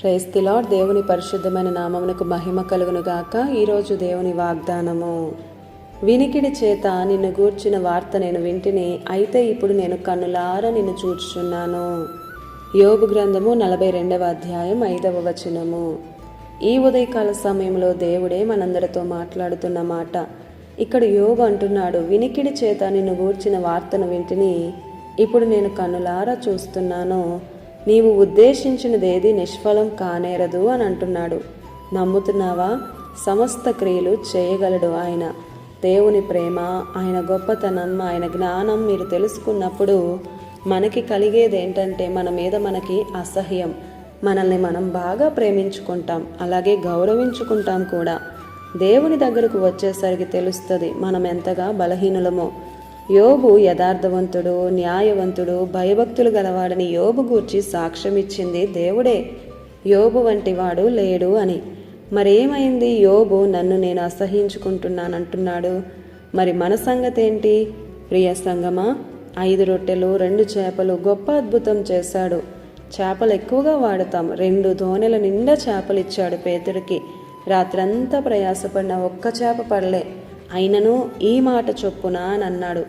Praise the lord. దేవుని పరిశుద్ధమైన నామమునకు మహిమ కలుగును గాక. ఈరోజు దేవుని వాగ్దానము. వినికిడి చేత నిన్ను గూర్చిన వార్త నేను వింటిని, అయితే ఇప్పుడు నేను కన్నులారా నిన్ను చూచుచున్నాను. యోబు గ్రంథము 42వ అధ్యాయం 5వ వచనము. ఈ ఉదయకాల సమయంలో దేవుడే మనందరితో మాట్లాడుతున్న మాట. ఇక్కడ యోబు అంటున్నాడు, వినికిడి చేత నిన్ను గూర్చిన వార్తను వింటిని, ఇప్పుడు నేను కన్నులారా చూస్తున్నాను. నీవు ఉద్దేశించినదేది నిష్ఫలం కానేరదు అని అంటున్నాడు. నమ్ముతున్నావా? సమస్త క్రియలు చేయగలడు ఆయన. దేవుని ప్రేమ, ఆయన గొప్పతనం, ఆయన జ్ఞానం మీరు తెలుసుకున్నప్పుడు మనకి కలిగేది ఏంటంటే మన మీద మనకి అసహ్యం. మనల్ని మనం బాగా ప్రేమించుకుంటాం, అలాగే గౌరవించుకుంటాం కూడా. దేవుని దగ్గరకు వచ్చేసరికి తెలుస్తుంది మనం ఎంతగా బలహీనులమో. యోబు యథార్థవంతుడు, న్యాయవంతుడు, భయభక్తులు గలవాడని యోబు గూర్చి సాక్ష్యం ఇచ్చింది దేవుడే. యోబు వంటి వాడు లేడు అని. మరేమైంది? యోబు నన్ను నేను అసహించుకుంటున్నానంటున్నాడు. మరి మన సంగతి ఏంటి? ప్రియ సంగమా, 5 రొట్టెలు 2 చేపలు గొప్ప అద్భుతం చేశాడు. చేపలు ఎక్కువగా వాడతాం. 2 దోణెల నిండా చేపలు ఇచ్చాడు పేతుడికి. రాత్రంతా ప్రయాసపడిన ఒక్క చేప పడలే. అయినను ఈ మాట చొప్పున అని అన్నాడు.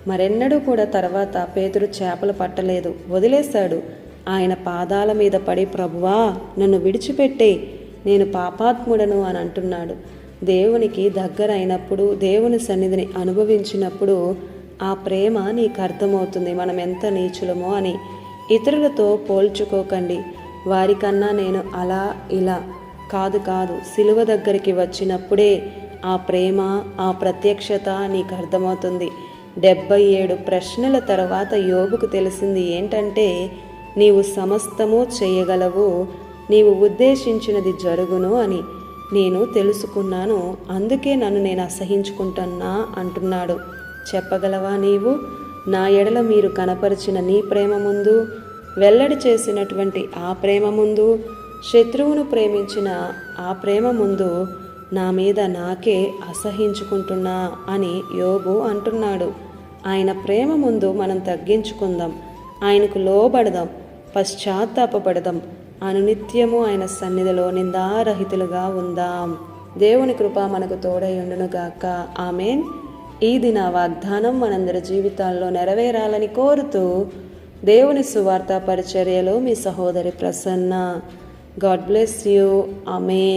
మరెన్నడూ కూడా తర్వాత పేతురు చేపలు పట్టలేదు, వదిలేశాడు. ఆయన పాదాల మీద పడి, ప్రభువా నన్ను విడిచిపెట్టే, నేను పాపాత్ముడను అని అంటున్నాడు. దేవునికి దగ్గర అయినప్పుడు, దేవుని సన్నిధిని అనుభవించినప్పుడు ఆ ప్రేమ నీకు అర్థమవుతుంది మనం ఎంత నీచులమో అని. ఇతరులతో పోల్చుకోకండి. వారికన్నా నేను అలా ఇలా కాదు. సిలువ దగ్గరికి వచ్చినప్పుడే ఆ ప్రేమ, ఆ ప్రత్యక్షత నీకు అర్థమవుతుంది. 77 ప్రశ్నల తర్వాత యోబుకు తెలిసింది ఏంటంటే, నీవు సమస్తము చేయగలవు, నీవు ఉద్దేశించినది జరుగును అని నేను తెలుసుకున్నాను. అందుకే నన్ను నేను అసహించుకుంటున్నా అంటున్నాడు. చెప్పగలవా నీవు? నా ఎడల మీరు కనపరిచిన నీ ప్రేమ ముందు, వెల్లడి చేసినటువంటి ఆ ప్రేమ ముందు, శత్రువును ప్రేమించిన ఆ ప్రేమ ముందు నా మీద నాకే అసహించుకుంటున్నా అని యోబు అంటున్నాడు. ఆయన ప్రేమ ముందు మనం తగ్గించుకుందాం, ఆయనకు లోబడదాం, పశ్చాత్తాపపడదాం, అనునిత్యము ఆయన సన్నిధిలో నిందారహితులుగా ఉందాం. దేవుని కృప మనకు తోడై ఉండును గాక. ఆమేన్. ఈ దిన వాగ్దానం మనందరి జీవితాల్లో నెరవేరాలని కోరుతూ దేవుని సువార్త పరిచర్యలో మీ సహోదరి Prasanna. God bless you. Amen.